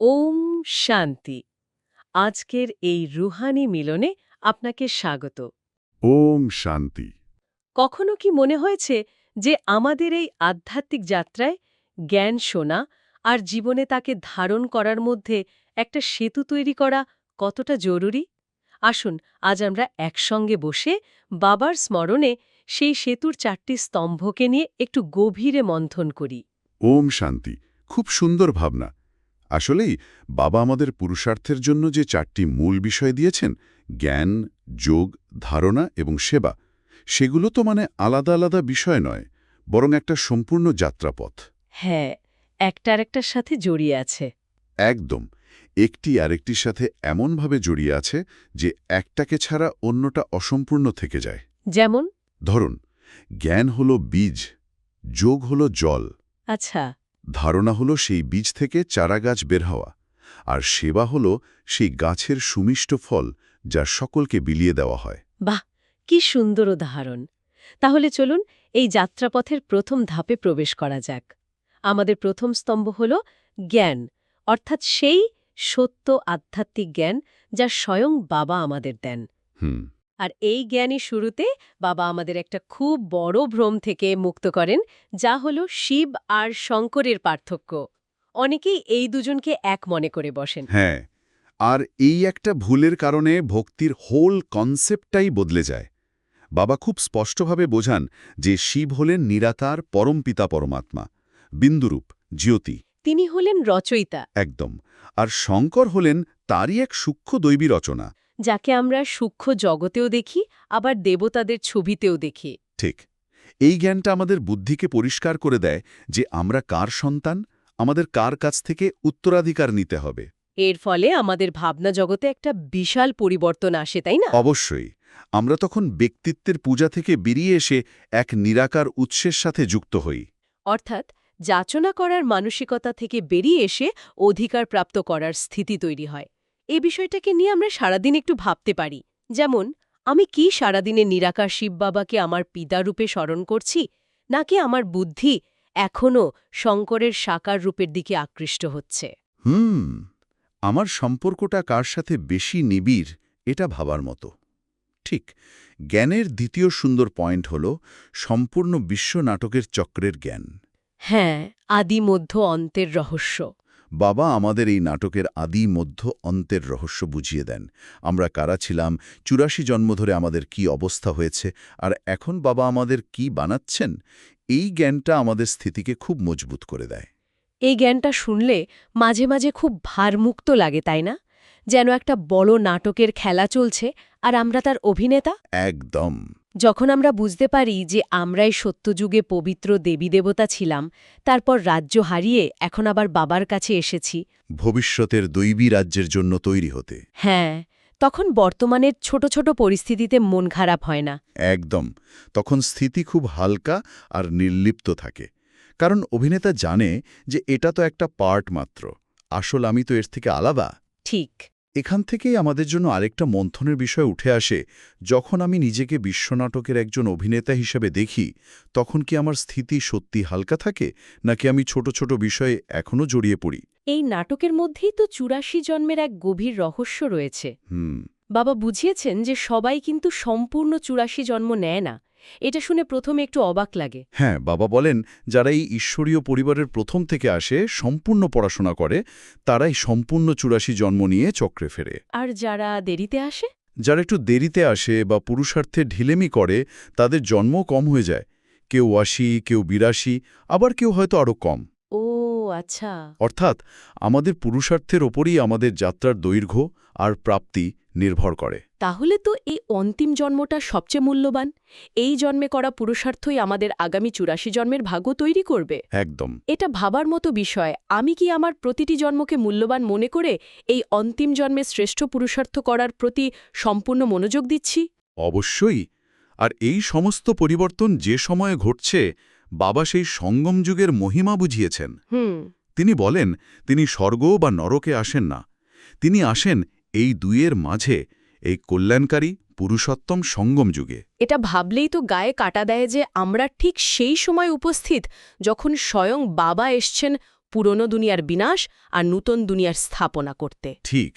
ওম শান্তি। আজকের এই রুহানি মিলনে আপনাকে স্বাগত। ওম শান্তি। কখনো কি মনে হয়েছে যে আমাদের এই আধ্যাত্মিক যাত্রায় জ্ঞান শোনা আর জীবনে তাকে ধারণ করার মধ্যে একটা সেতু তৈরি করা কতটা জরুরি? আসুন আজ আমরা একসঙ্গে বসে বাবার স্মরণে সেই সেতুর 4টি স্তম্ভকে নিয়ে একটু গভীরে মন্থন করি। ওম শান্তি। খুব সুন্দর ভাবনা। আসলেই বাবা আমাদের পুরুষার্থের জন্য যে 4টি মূল বিষয় দিয়েছেন, জ্ঞান, যোগ, ধারণা এবং সেবা, সেগুলো তো মানে আলাদা আলাদা বিষয় নয়, বরং একটা সম্পূর্ণ যাত্রাপথ। হ্যাঁ, একটার একটার সাথে জড়িয়ে আছে। একদম। একটি আরেকটির সাথে এমনভাবে জড়িয়ে আছে যে একটাকে ছাড়া অন্যটা অসম্পূর্ণ থেকে যায়। যেমন? ধরুন, জ্ঞান হলো বীজ, যোগ হলো জল, আচ্ছা। ধারণা হলো সেই বীজ থেকে চারাগাছ বের হওয়া, আর সেবা হলো সেই গাছের সুমিষ্ট ফল যা সকলকে বিলিয়ে দেওয়া হয়। বাহ, কি সুন্দর উদাহরণ। তাহলে চলুন এই যাত্রাপথের প্রথম ধাপে প্রবেশ করা যাক। আমাদের প্রথম স্তম্ভ হল জ্ঞান, অর্থাৎ সেই সত্য আধ্যাত্মিক জ্ঞান যা স্বয়ং বাবা আমাদের দেন। হুম। আর এই জ্ঞানই শুরুতে বাবা আমাদের একটা খুব বড় ভ্রম থেকে মুক্ত করেন, যা হল শিব আর শঙ্করের পার্থক্য। অনেকেই এই দুজনকে এক মনে করে বসেন। হ্যাঁ, আর এই একটা ভুলের কারণে ভক্তির হোল কনসেপ্টটাই বদলে যায়। বাবা খুব স্পষ্টভাবে বোঝান যে শিব হলেন নিরাকার পরমপিতা পরমাত্মা, বিন্দুরূপ, জ্যোতি। তিনি হলেন রচয়িতা, একদম। আর শঙ্কর হলেন তারই এক সূক্ষ্ম দৈবী রচনা। যাকে আমরা সূক্ষ্ম জগতেও দেখি, আবার দেবতাদের ছবিতেও দেখি। ঠিক। এই জ্ঞানটা আমাদের বুদ্ধিকে পরিষ্কার করে দেয় যে আমরা কার সন্তান, আমাদের কার কাছ থেকে উত্তরাধিকার নিতে হবে। এর ফলে আমাদের ভাবনা জগতে একটা বিশাল পরিবর্তন আসে, তাই না? অবশ্যই। আমরা তখন ব্যক্তিত্বের পূজা থেকে বেরিয়ে এসে এক নিরাকার উৎসের সাথে যুক্ত হই। অর্থাৎ যাচনা করার মানসিকতা থেকে বেরিয়ে এসে অধিকার প্রাপ্ত করার স্থিতি তৈরি হয়। এই বিষয়টাকে নিয়ে আমরা সারাদিন একটু ভাবতে পারি। যেমন, আমি কি সারাদিনে নিরাকার শিব বাবাকে আমার পিতারূপে স্মরণ করছি, নাকি আমার বুদ্ধি এখনও শঙ্করের সাকার রূপের দিকে আকৃষ্ট হচ্ছে? আমার সম্পর্কটা কার সাথে বেশি নিবিড়, এটা ভাবার মতো। ঠিক। জ্ঞানের দ্বিতীয় সুন্দর পয়েন্ট হল সম্পূর্ণ বিশ্ব নাটকের চক্রের জ্ঞান। হ্যাঁ, আদি মধ্য অন্তের রহস্য। বাবা আমাদের এই নাটকের আদি মধ্য অন্তের রহস্য বুঝিয়ে দেন। আমরা কারা ছিলাম, ৮৪ জন্ম ধরে আমাদের কি অবস্থা হয়েছে, আর এখন বাবা আমাদের কি বানাচ্ছেন, এই জ্ঞানটা আমাদের স্থিতিকে খুব মজবুত করে দেয়। এই জ্ঞানটা শুনলে মাঝে মাঝে খুব ভারমুক্ত লাগে, তাই না? যেন একটা বড় নাটকের খেলা চলছে আর আমরা তার অভিনেতা। একদম। যখন আমরা বুঝতে পারি যে আমরাই সত্যযুগে পবিত্র দেবী দেবতা ছিলাম, তারপর রাজ্য হারিয়ে এখন আবার বাবার কাছে এসেছি। ভবিষ্যতের দৈবী রাজ্যের জন্য তৈরি হতে। হ্যাঁ, তখন বর্তমানের ছোট ছোট পরিস্থিতিতে মন খারাপ হয় না। একদম। তখন স্থিতি খুব হালকা আর নির্লিপ্ত থাকে, কারণ অভিনেতা জানে যে এটা তো একটা পার্ট মাত্র, আসল আমি তো এর থেকে আলাদা। ঠিক। এখান থেকেই আমাদের জন্য আরেকটা মন্থনের বিষয় উঠে আসে। যখন আমি নিজেকে বিশ্বনাটকের একজন অভিনেতা হিসেবে দেখি, তখন কি আমার স্থিতি সত্যি হালকা থাকে, নাকি আমি ছোট ছোট বিষয়ে এখনও জড়িয়ে পড়ি? এই নাটকের মধ্যেই তো ৮৪ জন্মের এক গভীর রহস্য রয়েছে। হুম। বাবা বুঝিয়েছেন যে সবাই কিন্তু সম্পূর্ণ ৮৪ জন্ম নেয় না। এটা শুনে প্রথমে একটু অবাক লাগে। হ্যাঁ, বাবা বলেন যারা এই ঈশ্বরীয় পরিবারের প্রথম থেকে আসে, সম্পূর্ণ পড়াশোনা করে, তারাই সম্পূর্ণ ৮৪ জন্ম নিয়ে চক্রে ফেরে। আর যারা দেরিতে আসে? যারা একটু দেরিতে আসে বা পুরুষার্থে ঢিলেমি করে, তাদের জন্ম কম হয়ে যায়। কেউ ৮০, কেউ ৮২, আবার কেউ হয়তো আরও কম। ও আচ্ছা। অর্থাৎ আমাদের পুরুষার্থের ওপরই আমাদের যাত্রার দৈর্ঘ্য আর প্রাপ্তি নির্ভর করে। তাহলে তো এই অন্তিম জন্মটা সবচেয়ে মূল্যবান। এই জন্মে করা পুরুষার্থই আমাদের আগামী ৮৪ জন্মের ভাগ্য তৈরি করবে। একদম। এটা ভাবার মতো বিষয়। আমি কি আমার প্রতিটি জন্মকে মূল্যবান মনে করে এই অন্তিম জন্মে শ্রেষ্ঠ পুরুষার্থ করার প্রতি সম্পূর্ণ মনোযোগ দিচ্ছি? অবশ্যই। আর এই সমস্ত পরিবর্তন যে সময়ে ঘটছে, বাবা সেই সঙ্গম যুগের মহিমা বুঝিয়েছেন। তিনি বলেন তিনি স্বর্গ বা নরকে আসেন না, তিনি আসেন এই দুইয়ের মাঝে, এই কল্যাণকারী পুরুষোত্তম সঙ্গম যুগে। এটা ভাবলেই তো গায়ে কাটা দেয় যে আমরা ঠিক সেই সময় উপস্থিত যখন স্বয়ং বাবা এসছেন পুরনো দুনিয়ার বিনাশ আর নূতন দুনিয়ার স্থাপনা করতে। ঠিক।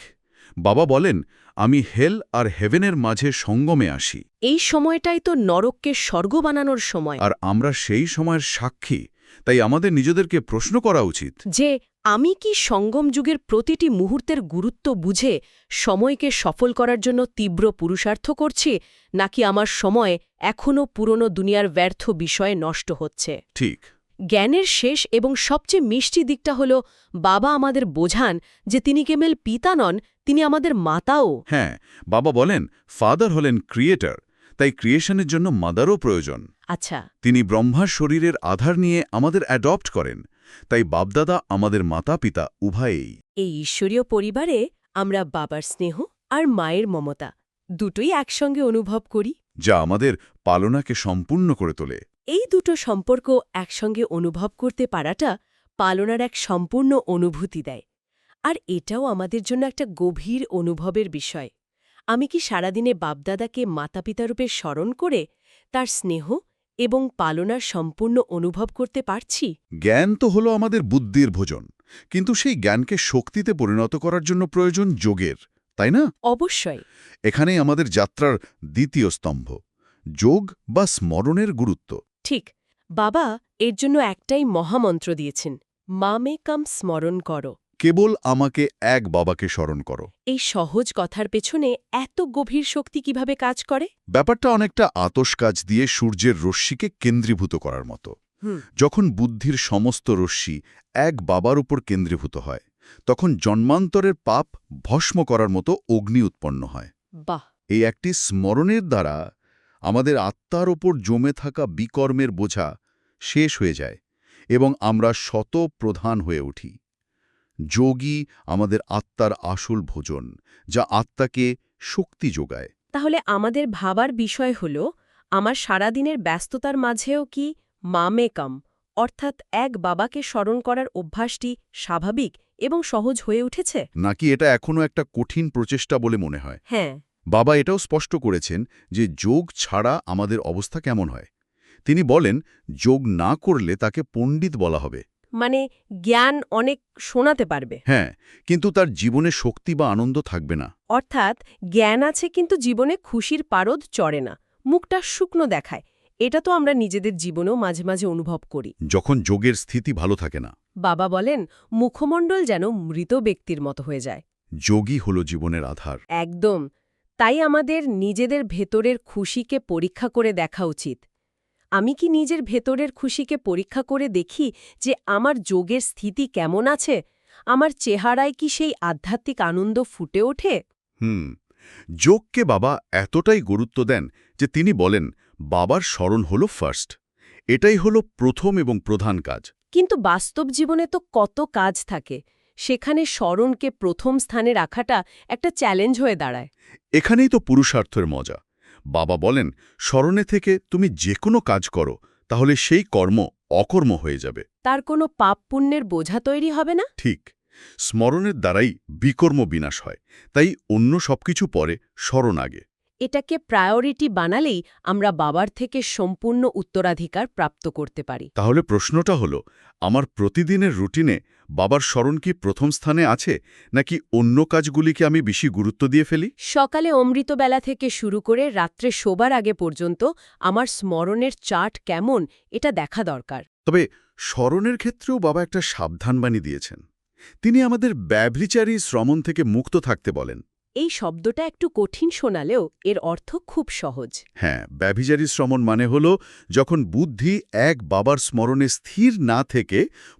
বাবা বলেন, আমি হেল আর হেভেনের মাঝে সঙ্গমে আসি। এই সময়টাই তো নরককে স্বর্গ বানানোর সময়। আর আমরা সেই সময়ের সাক্ষী, তাই আমাদের নিজেদেরকে প্রশ্ন করা উচিত যে আমি কি সঙ্গম যুগের প্রতিটি মুহূর্তের গুরুত্ব বুঝে সময়কে সফল করার জন্য তীব্র পুরুষার্থ করছি, নাকি আমার সময় এখনও পুরনো দুনিয়ার ব্যর্থ বিষয়ে নষ্ট হচ্ছে। ঠিক। জ্ঞানের শেষ এবং সবচেয়ে মিষ্টি দিকটা হল বাবা আমাদের বোঝান যে তিনি কেবল পিতা নন, তিনি আমাদের মাতাও। হ্যাঁ, বাবা বলেন ফাদার হলেন ক্রিয়েটর, তাই ক্রিয়েশনের জন্য মাদারও প্রয়োজন। আচ্ছা, তিনি ব্রহ্মার শরীরের আধার নিয়ে আমাদের অ্যাডপ্ট করেন, তাই বাপদাদা আমাদের মাতা পিতা উভয়েই। এই ঈশ্বরীয় পরিবারে আমরা বাবার স্নেহ আর মায়ের মমতা দুটোই একসঙ্গে অনুভব করি, যা আমাদের পালনাকে সম্পূর্ণ করে তোলে। এই দুটো সম্পর্ক একসঙ্গে অনুভব করতে পারাটা পালনার এক সম্পূর্ণ অনুভূতি দেয়। আর এটাও আমাদের জন্য একটা গভীর অনুভবের বিষয়। আমি কি সারাদিনে বাপদাদাকে মাতাপিতারূপে স্মরণ করে তার স্নেহ এবং পালনার সম্পূর্ণ অনুভব করতে পারছি? জ্ঞান তো হলো আমাদের বুদ্ধির ভোজন, কিন্তু সেই জ্ঞানকে শক্তিতে পরিণত করার জন্য প্রয়োজন যোগের, তাই না? অবশ্যই। এখানেই আমাদের যাত্রার দ্বিতীয় স্তম্ভ, যোগ বা স্মরণের গুরুত্ব। ঠিক। বাবা এর জন্য একটাই মহামন্ত্র দিয়েছেন, মামে কাম স্মরণ করো। কেবল আমাকে এক বাবাকে স্মরণ করো। এই সহজ কথার পেছনে এত গভীর শক্তি কিভাবে কাজ করে? ব্যাপারটা অনেকটা আতশ কাজ দিয়ে সূর্যের রশ্মিকে কেন্দ্রীভূত করার মতো। যখন বুদ্ধির সমস্ত রশ্মি এক বাবার উপর কেন্দ্রীভূত হয়, তখন জন্মান্তরের পাপ ভস্ম করার মতো অগ্নি উৎপন্ন হয়। বাহ! এই একটি স্মরণের দ্বারা আমাদের আত্মার ওপর জমে থাকা বিকর্মের বোঝা শেষ হয়ে যায় এবং আমরা শতপ্রধান হয়ে উঠি। যোগী আমাদের আত্মার আসল ভোজন, যা আত্মাকে শক্তি যোগায়। তাহলে আমাদের ভাবার বিষয় হল, আমার সারাদিনের ব্যস্ততার মাঝেও কি মামে কাম অর্থাৎ এক বাবাকে স্মরণ করার অভ্যাসটি স্বাভাবিক এবং সহজ হয়ে উঠেছে? নাকি এটা এখনও একটা কঠিন প্রচেষ্টা বলে মনে হয়? হ্যাঁ। বাবা এটাও স্পষ্ট করেছেন যে যোগ ছাড়া আমাদের অবস্থা কেমন হয়। তিনি বলেন, যোগ না করলে তাকে পণ্ডিত বলা হবে। মানে জ্ঞান অনেক শোনাতে পারবে। হ্যাঁ, কিন্তু তার জীবনে শক্তি বা আনন্দ থাকবে না। অর্থাৎ জ্ঞান আছে কিন্তু জীবনে খুশির পারদ চড়ে না, মুখটা শুকনো দেখায়। এটা তো আমরা নিজেদের জীবনেও মাঝে মাঝে অনুভব করি। যখন যোগের স্থিতি ভালো থাকে না, বাবা বলেন মুখমণ্ডল যেন মৃত ব্যক্তির মতো হয়ে যায়। যোগই হল জীবনের আধার। একদম। তাই আমাদের নিজেদের ভেতরের খুশিকে পরীক্ষা করে দেখা উচিত। আমি কি নিজের ভেতরের খুশিকে পরীক্ষা করে দেখি যে আমার যোগের স্থিতি কেমন আছে? আমার চেহারায় কি সেই আধ্যাত্মিক আনন্দ ফুটে ওঠে? যোগকে বাবা এতটাই গুরুত্ব দেন যে তিনি বলেন, বাবার স্মরণ হল ফার্স্ট। এটাই হল প্রথম এবং প্রধান কাজ। কিন্তু বাস্তব জীবনে তো কত কাজ থাকে, সেখানে স্মরণকে প্রথম স্থানে রাখাটা একটা চ্যালেঞ্জ হয়ে দাঁড়ায়। এখানেই তো পুরুষার্থের মজা। বাবা বলেন, স্মরণে থেকে তুমি যে কোনো কাজ করো, তাহলে সেই কর্ম অকর্ম হয়ে যাবে। তার কোনো পাপ পুণ্যের বোঝা তৈরি হবে না? ঠিক। স্মরণের দ্বারাই বিকর্ম বিনাশ হয়, তাই অন্য সবকিছু পরে, স্মরণ আগে। এটাকে প্রায়োরিটি বানালেই আমরা বাবার থেকে সম্পূর্ণ উত্তরাধিকার প্রাপ্ত করতে পারি। তাহলে প্রশ্নটা হলো, আমার প্রতিদিনের রুটিনে বাবার স্মরণ কি প্রথম স্থানে আছে, নাকি অন্য কাজগুলিকে আমি বেশি গুরুত্ব দিয়ে ফেলি? সকালে অমৃতবেলা থেকে শুরু করে রাত্রে শোবার আগে পর্যন্ত আমার স্মরণের চার্ট কেমন, এটা দেখা দরকার। তবে স্মরণের ক্ষেত্রেও বাবা একটা সাবধানবাণী দিয়েছেন। তিনি আমাদের ব্যভিচারী শ্রমণ থেকে মুক্ত থাকতে বলেন। এই শব্দটা একটু কঠিন শোনালেও এর অর্থ খুব সহজ। হ্যাঁ, ব্যভিচারী শ্রমণ মানে হল যখন বুদ্ধি এক বাবার স্মরণে স্থির না থেকে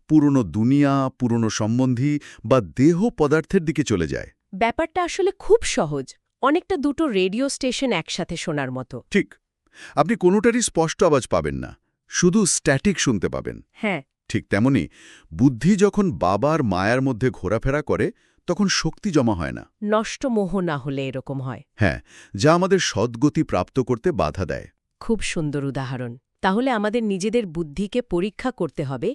পুরনো দুনিয়া, পুরনো সম্বন্ধী বা দেহ পদার্থের দিকে চলে যায়। ব্যাপারটা আসলে খুব সহজ, অনেকটা দুটো রেডিও স্টেশন একসাথে শোনার মতো। ঠিক। আপনি কোনোটারই স্পষ্ট আওয়াজ পাবেন না, শুধু স্ট্যাটিক শুনতে পাবেন। হ্যাঁ, ঠিক তেমনি বুদ্ধি যখন বাবার মায়ার মধ্যে ঘোরাফেরা করে, তখন শক্তি জমা হয় না। নষ্ট মোহ না হলে এরকম হয়। হ্যাঁ, যা আমাদের সদ্গতি প্রাপ্ত করতে বাধা দেয়। খুব সুন্দর উদাহরণ। তাহলে আমাদের নিজেদের বুদ্ধিকে পরীক্ষা করতে হবে,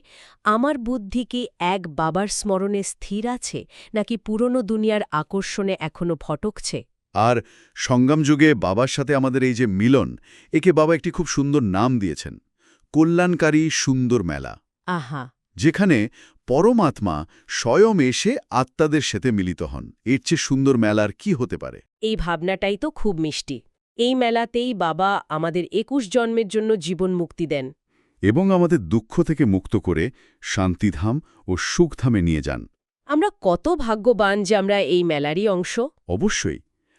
আমার বুদ্ধি কি এক বাবার স্মরণে স্থির আছে, নাকি পুরনো দুনিয়ার আকর্ষণে এখনো ভটকছে? আর সংগম যুগে বাবার সাথে আমাদের এই যে মিলন, একে বাবা একটি খুব সুন্দর নাম দিয়েছেন, কল্যাণকারী সুন্দর মেলা। আহা! যেখানে পরমাত্মা স্বয়ং এসে আত্মাদের সাথে মিলিত হন। এর চেয়ে সুন্দর মেলার কি হতে পারে? এই ভাবনাটাই তো খুব মিষ্টি। এই মেলাতেই বাবা আমাদের ২১ জন্মের জন্য জীবন মুক্তি দেন। এবং আমাদের দুঃখ থেকে মুক্ত করে শান্তিধাম ও সুখধামে নিয়ে যান। আমরা কত ভাগ্যবান যে আমরা এই মেলারই অংশ। অবশ্যই।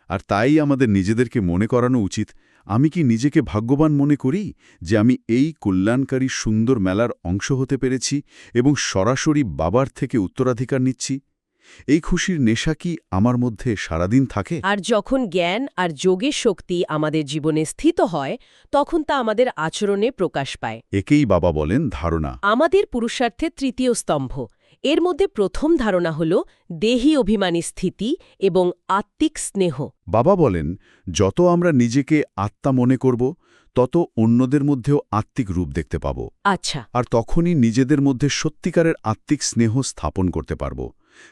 আর তাই আমাদের নিজেদেরকে মনে করানো উচিত, আমি কি নিজেকে ভাগ্যবান মনে করি যে আমি এই কল্যাণকারী সুন্দর মেলার অংশ হতে পেরেছি এবং সরাসরি বাবার থেকে উত্তরাধিকার নিচ্ছি? এই খুশির নেশা কি আমার মধ্যে সারাদিন থাকে? আর যখন জ্ঞান আর যোগের শক্তি আমাদের জীবনে স্থিত হয়, তখন তা আমাদের আচরণে প্রকাশ পায়। একেই বাবা বলেন ধারণা। আমাদের পুরুষার্থের তৃতীয় স্তম্ভ। এর মধ্যে প্রথম ধারণা হল দেহী অভিমানী স্থিতি এবং আত্মিক স্নেহ। বাবা বলেন, যত আমরা নিজেকে আত্মা মনে করব, তত অন্যদের মধ্যেও আত্মিক রূপ দেখতে পাব। আচ্ছা। আর তখনই নিজেদের মধ্যে সত্যিকারের আত্মিক স্নেহ স্থাপন করতে পারব।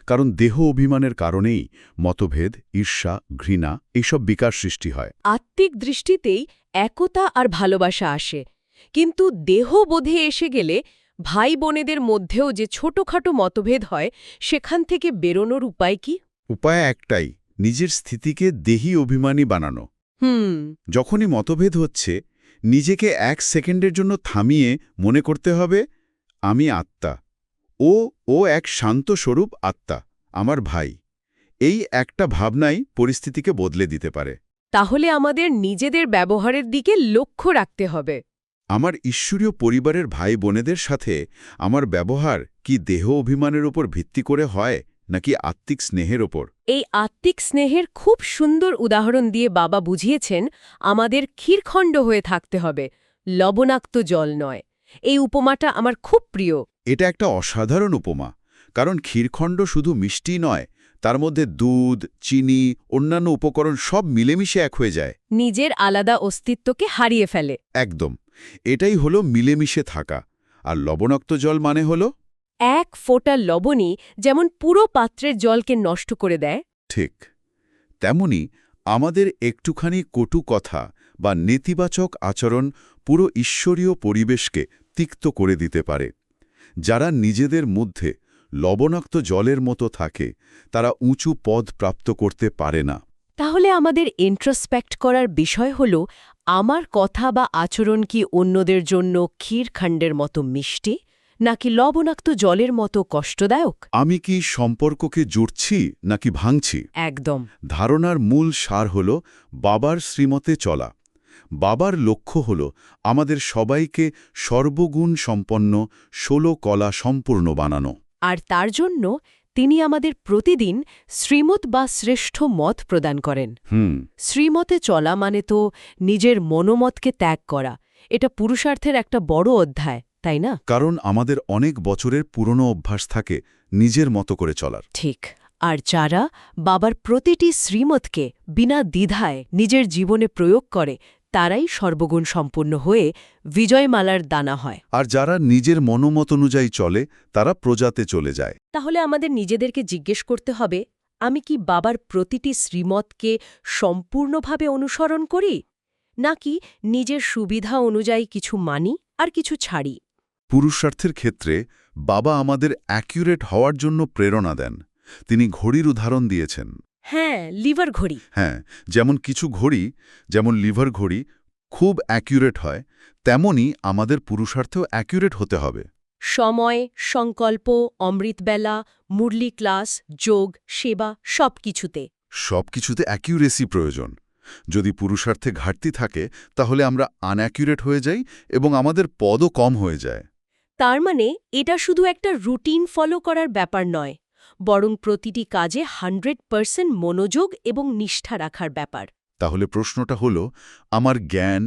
কারণ দেহ অভিমানের কারণেই মতভেদ, ঈর্ষা, ঘৃণা এইসব বিকার সৃষ্টি হয়। আত্মিক দৃষ্টিতেই একতা আর ভালোবাসা আসে, কিন্তু দেহবোধে এসে গেলে ভাই বোনেদের মধ্যেও যে ছোটখাটো মতভেদ হয়, সেখান থেকে বেরোনোর উপায় কি? উপায় একটাই, নিজের স্থিতিকে দেহী অভিমানী বানানো। যখনই মতভেদ হচ্ছে, নিজেকে ১ সেকেন্ডের জন্য থামিয়ে মনে করতে হবে, আমি আত্মা, ও এক শান্ত স্বরূপ আত্মা, আমার ভাই। এই একটা ভাবনাই পরিস্থিতিকে বদলে দিতে পারে। তাহলে আমাদের নিজেদের ব্যবহারের দিকে লক্ষ্য রাখতে হবে। আমার ঈশ্বরীয় পরিবারের ভাই বোনেদের সাথে আমার ব্যবহার কি দেহ অভিমানের উপর ভিত্তি করে হয় নাকি আত্মিক স্নেহের ওপর? এই আত্মিক স্নেহের খুব সুন্দর উদাহরণ দিয়ে বাবা বুঝিয়েছেন, আমাদের ক্ষীরখণ্ড হয়ে থাকতে হবে, লবণাক্ত জল নয়। এই উপমাটা আমার খুব প্রিয়। এটা একটা অসাধারণ উপমা, কারণ ক্ষীরখণ্ড শুধু মিষ্টি নয়, তার মধ্যে দুধ, চিনি, অন্যান্য উপকরণ সব মিলেমিশে এক হয়ে যায়। নিজের আলাদা অস্তিত্বকে হারিয়ে ফেলে। একদম। এটাই হলো মিলেমিশে থাকা। আর লবণাক্ত জল মানে হলো? এক ফোঁটা লবণই যেমন পুরো পাত্রের জলকে নষ্ট করে দেয়। ঠিক তেমনি আমাদের একটুখানি কটু কথা বা নেতিবাচক আচরণ পুরো ঈশ্বরীয় পরিবেশকে তিক্ত করে দিতে পারে। যারা নিজেদের মধ্যে লবণাক্ত জলের মতো থাকে, তারা উঁচু পদ প্রাপ্ত করতে পারে না। তাহলে আমাদের ইন্ট্রোস্পেক্ট করার বিষয় হল, আমার কথা বা আচরণ কি অন্যদের জন্য ক্ষীরখণ্ডের মতো মিষ্টি, নাকি লবণাক্ত জলের মতো কষ্টদায়ক? আমি কি সম্পর্ককে জুড়ছি নাকি ভাঙছি? একদম। ধারণার মূল সার হল বাবার শ্রীমতে চলা। বাবার লক্ষ্য হল আমাদের সবাইকে সর্বগুণ সম্পন্ন, ১৬ কলা সম্পূর্ণ বানানো। আর তার জন্য তিনি আমাদের প্রতিদিন শ্রীমত বা শ্রেষ্ঠ মত প্রদান করেন। শ্রীমতে চলা মানে তো নিজের মনোমতকে ত্যাগ করা। এটা পুরুষার্থের একটা বড় অধ্যায়, তাই না? কারণ আমাদের অনেক বছরের পুরনো অভ্যাস থাকে নিজের মতো করে চলার। ঠিক। আর যারা বাবার প্রতিটি শ্রীমতকে বিনা দ্বিধায় নিজের জীবনে প্রয়োগ করে, তারাই সর্বগুণ সম্পন্ন হয়ে বিজয়মালার দানা হয়। আর যারা নিজের মনোমত অনুযায়ী চলে, তারা প্রজাতে চলে যায়। তাহলে আমাদের নিজেদেরকে জিজ্ঞেস করতে হবে, আমি কি বাবার প্রতিটি শ্রীমতকে সম্পূর্ণভাবে অনুসরণ করি, নাকি নিজের সুবিধা অনুযায়ী কিছু মানি আর কিছু ছাড়ি? পুরুষার্থের ক্ষেত্রে বাবা আমাদের অ্যাকিউরেট হওয়ার জন্য প্রেরণা দেন। তিনি ঘড়ির উদাহরণ দিয়েছেন। হ্যাঁ, লিভার ঘড়ি। হ্যাঁ, যেমন কিছু ঘড়ি, যেমন লিভার ঘড়ি খুব অ্যাকিউরেট হয়, তেমনই আমাদের পুরুষার্থেও অ্যাকিউরেট হতে হবে। সময়, সংকল্প, অমৃতবেলা, মুরলি ক্লাস, যোগ, সেবা সবকিছুতে। সবকিছুতে অ্যাকিউরেসি প্রয়োজন। যদি পুরুষার্থে ঘাটতি থাকে, তাহলে আমরা আনঅ্যাকিউরেট হয়ে যাই এবং আমাদের পদও কম হয়ে যায়। তার মানে এটা শুধু একটা রুটিন ফলো করার ব্যাপার নয়, বরং প্রতিটি কাজে 100% মনোযোগ এবং নিষ্ঠা রাখার ব্যাপার। তাহলে প্রশ্নটা হল, আমার জ্ঞান,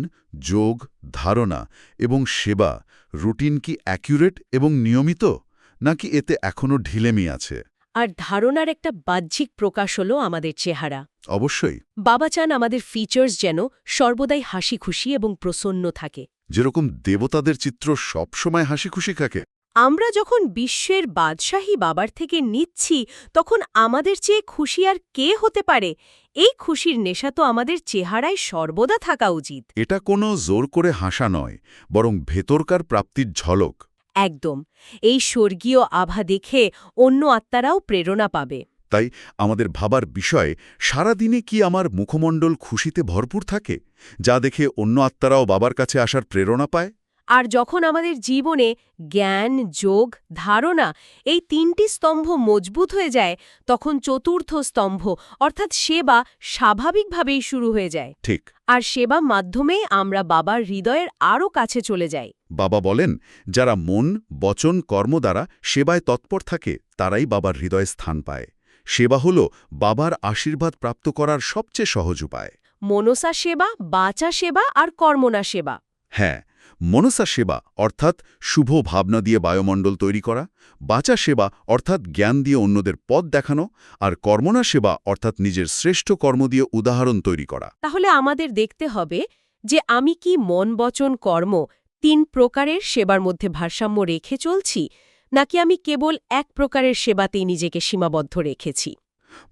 যোগ, ধারণা এবং সেবা রুটিন কি অ্যাকিউরেট এবং নিয়মিত, নাকি এতে এখনও ঢিলেমি আছে? আর ধারণার একটা বাহ্যিক প্রকাশ হল আমাদের চেহারা। অবশ্যই। বাবা চান আমাদের ফিচার্স যেন সর্বদাই হাসি খুশি এবং প্রসন্ন থাকে। যেরকম দেবতাদের চিত্র সবসময় হাসি খুশি থাকে। আমরা যখন বিশ্বের বাদশাহী বাবার থেকে নিচ্ছি, তখন আমাদের চেয়ে খুশি আর কে হতে পারে? এই খুশির নেশা তো আমাদের চেহারায় সর্বদা থাকা উচিত। এটা কোনো জোর করে হাসা নয়, বরং ভেতরকার প্রাপ্তির ঝলক। একদম। এই স্বর্গীয় আভা দেখে অন্য আত্মারাও প্রেরণা পাবে। তাই আমাদের ভাবার বিষয়, সারাদিনে কি আমার মুখমণ্ডল খুশিতে ভরপুর থাকে, যা দেখে অন্য আত্মারাও বাবার কাছে আসার প্রেরণা পায়? আর যখন আমাদের জীবনে জ্ঞান, যোগ, ধারণা এই তিনটি স্তম্ভ মজবুত হয়ে যায়, তখন চতুর্থ স্তম্ভ অর্থাৎ সেবা স্বাভাবিকভাবেই শুরু হয়ে যায়। ঠিক। আর সেবা মাধ্যমেই আমরা বাবার হৃদয়ের আরও কাছে চলে যাই। বাবা বলেন, যারা মন, বচন, কর্ম দ্বারা সেবায় তৎপর থাকে তারাই বাবার হৃদয়ে স্থান পায়। সেবা হল বাবার আশীর্বাদ প্রাপ্ত করার সবচেয়ে সহজ উপায়। মনসা সেবা, বাচা সেবা আর কর্মণা সেবা। হ্যাঁ, মনসা সেবা অর্থাৎ শুভ ভাবনা দিয়ে বায়ুমণ্ডল তৈরি করা, বাচা সেবা অর্থাৎ জ্ঞান দিয়ে অন্যদের পথ দেখানো, আর কর্মণা সেবা অর্থাৎ নিজের শ্রেষ্ঠ কর্ম দিয়ে উদাহরণ তৈরি করা। তাহলে আমাদের দেখতে হবে যে আমি কি মন, বচন, কর্ম ৩ প্রকারের সেবার মধ্যে ভারসাম্য রেখে চলছি, নাকি আমি কেবল এক প্রকারের সেবাতেই নিজেকে সীমাবদ্ধ রেখেছি।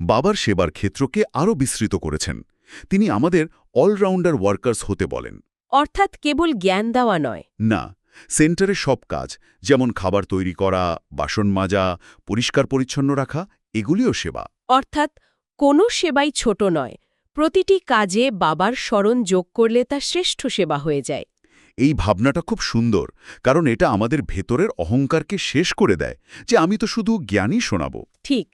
বাবার সেবার ক্ষেত্রকে আরও বিস্তৃত করেছেন। তিনি আমাদের অলরাউন্ডার ওয়ার্কার্স হতে বলেন। অর্থাৎ কেবল জ্ঞান দেওয়া নয়। না, সেন্টারে সব কাজ, যেমন খাবার তৈরি করা, বাসন মাজা, পরিষ্কার পরিচ্ছন্ন রাখা, এগুলিও সেবা। অর্থাৎ কোনো সেবাই ছোট নয়, প্রতিটি কাজে বাবার স্মরণ যোগ করলে তা শ্রেষ্ঠ সেবা হয়ে যায়। এই ভাবনাটা খুব সুন্দর, কারণ এটা আমাদের ভেতরের অহংকারকে শেষ করে দেয় যে আমি তো শুধু জ্ঞানই শোনাবো। ঠিক।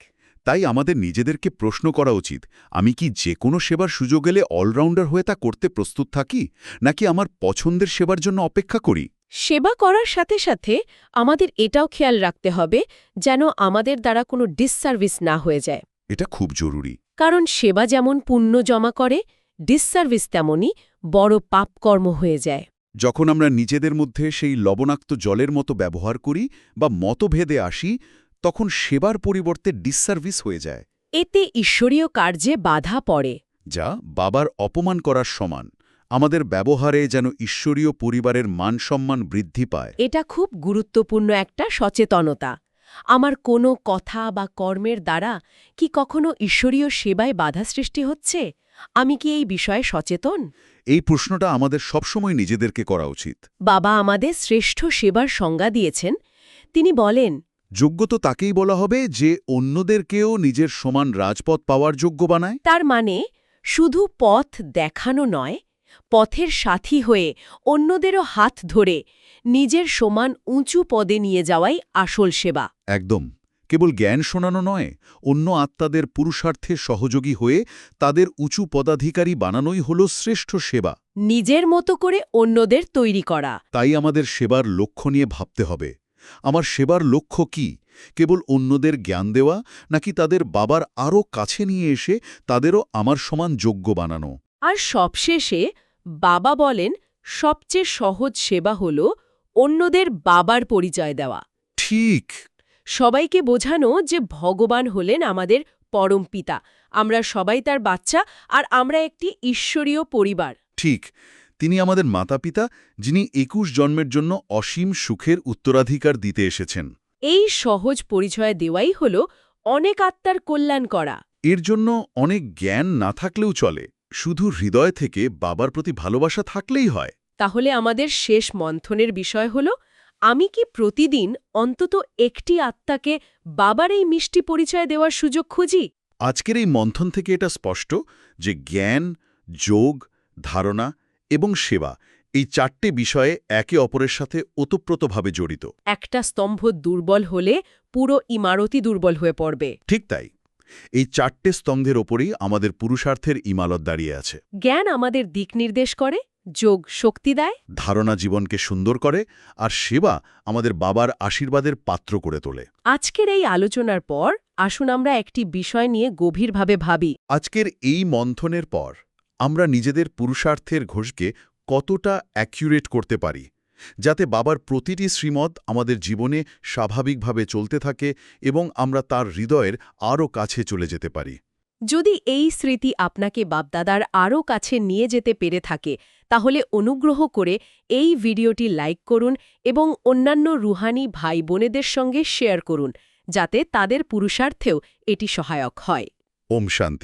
তাই আমাদের নিজেদেরকে প্রশ্ন করা উচিত, আমি কি যে কোনো সেবার সুযোগ এলে অলরাউন্ডার হয়ে তা করতে প্রস্তুত থাকি, নাকি আমার পছন্দের সেবার জন্য অপেক্ষা করি? সেবা করার সাথে সাথে আমাদের এটাও খেয়াল রাখতে হবে যেন আমাদের দ্বারা কোনো ডিসসার্ভিস না হয়ে যায়। এটা খুব জরুরি। কারণ সেবা যেমন পুণ্য জমা করে, ডিসসার্ভিস তেমনই বড় পাপকর্ম হয়ে যায়। যখন আমরা নিজেদের মধ্যে সেই লবণাক্ত জলের মতো ব্যবহার করি বা মতভেদে আসি, তখন সেবার পরিবর্তে ডিসসার্ভিস হয়ে যায়, এতে ঈশ্বরীয় কার্যে বাধা পড়ে। যা বাবার অপমান করার সমান। আমাদের ব্যবহারে যেন ঈশ্বরীয় পরিবারের মান-সম্মান বৃদ্ধি পায়। এটা খুব গুরুত্বপূর্ণ একটা সচেতনতা। আমার কোনো কথা বা কর্মের দ্বারা কি কখনো ঈশ্বরীয় সেবায় বাধা সৃষ্টি হচ্ছে? আমি কি এই বিষয়ে সচেতন? এই প্রশ্নটা আমাদের সবসময় নিজেদেরকে করা উচিত। বাবা আমাদের শ্রেষ্ঠ সেবার সংজ্ঞা দিয়েছেন। তিনি বলেন, যোগ্য তো তাকেই বলা হবে যে অন্যদেরকেও নিজের সমান রাজপথ পাওয়ার যোগ্য বানায়। তার মানে শুধু পথ দেখানো নয়, পথের সাথী হয়ে অন্যদেরও হাত ধরে নিজের সমান উঁচু পদে নিয়ে যাওয়াই আসল সেবা। একদম। কেবল জ্ঞান শোনানো নয়, অন্য আত্মাদের পুরুষার্থে সহযোগী হয়ে তাদের উঁচু পদাধিকারী বানানোই হল শ্রেষ্ঠ সেবা। নিজের মতো করে অন্যদের তৈরি করা। তাই আমাদের সেবার লক্ষ্য নিয়ে ভাবতে হবে। আমার সেবার লক্ষ্য কি? কেবল অন্যদের জ্ঞান দেওয়া, নাকি তাদের বাবার আরও কাছে নিয়ে এসে তাদেরও আমার সমান যোগ্য বানানো? আর সবশেষে বাবা বলেন, সবচেয়ে সহজ সেবা হল অন্যদের বাবার পরিচয় দেওয়া। ঠিক। সবাইকে বোঝানো যে ভগবান হলেন আমাদের পরম পিতা, আমরা সবাই তার বাচ্চা, আর আমরা একটি ঈশ্বরীয় পরিবার। ঠিক। তিনি আমাদের মাতাপিতা, যিনি ২১ জন্মের জন্য অসীম সুখের উত্তরাধিকার দিতে এসেছেন। এই সহজ পরিচয় দেওয়াই হল অনেক আত্মার কল্যাণ করা। এর জন্য অনেক জ্ঞান না থাকলেও চলে, শুধু হৃদয় থেকে বাবার প্রতি ভালোবাসা থাকলেই হয়। তাহলে আমাদের শেষ মন্থনের বিষয় হল, আমি কি প্রতিদিন অন্তত একটি আত্মাকে বাবার এই মিষ্টি পরিচয় দেওয়ার সুযোগ খুঁজি? আজকের এই মন্থন থেকে এটা স্পষ্ট যে জ্ঞান, যোগ, ধারণা এবং সেবা, এই ৪টে বিষয়ে একে অপরের সাথে ওতপ্রোতভাবে জড়িত। একটা স্তম্ভ দুর্বল হলে পুরো ইমারতই দুর্বল হয়ে পড়বে। ঠিক তাই। এই ৪টে স্তম্ভের ওপরেই আমাদের পুরুষার্থের ইমারত দাঁড়িয়ে আছে। জ্ঞান আমাদের দিক নির্দেশ করে, যোগ শক্তি দেয়, ধারণা জীবনকে সুন্দর করে, আর সেবা আমাদের বাবার আশীর্বাদের পাত্র করে তোলে। আজকের এই আলোচনার পর আসুন আমরা একটি বিষয় নিয়ে গভীরভাবে ভাবি। আজকের এই মন্থনের পর আমরা নিজেদের পুরুষার্থের ঘোষকে কতটা অ্যাকিউরেট করতে পারি, যাতে বাবার প্রতিটি শ্রীমত আমাদের জীবনে স্বাভাবিকভাবে চলতে থাকে এবং আমরা তার হৃদয়ের আরও কাছে চলে যেতে পারি। যদি এই স্মৃতি আপনাকে বাপদাদার আরও কাছে নিয়ে যেতে পেরে থাকে, তাহলে অনুগ্রহ করে এই ভিডিওটি লাইক করুন এবং অন্যান্য রুহানি ভাই বোনেদের সঙ্গে শেয়ার করুন, যাতে তাদের পুরুষার্থেও এটি সহায়ক হয়। ওম শান্তি।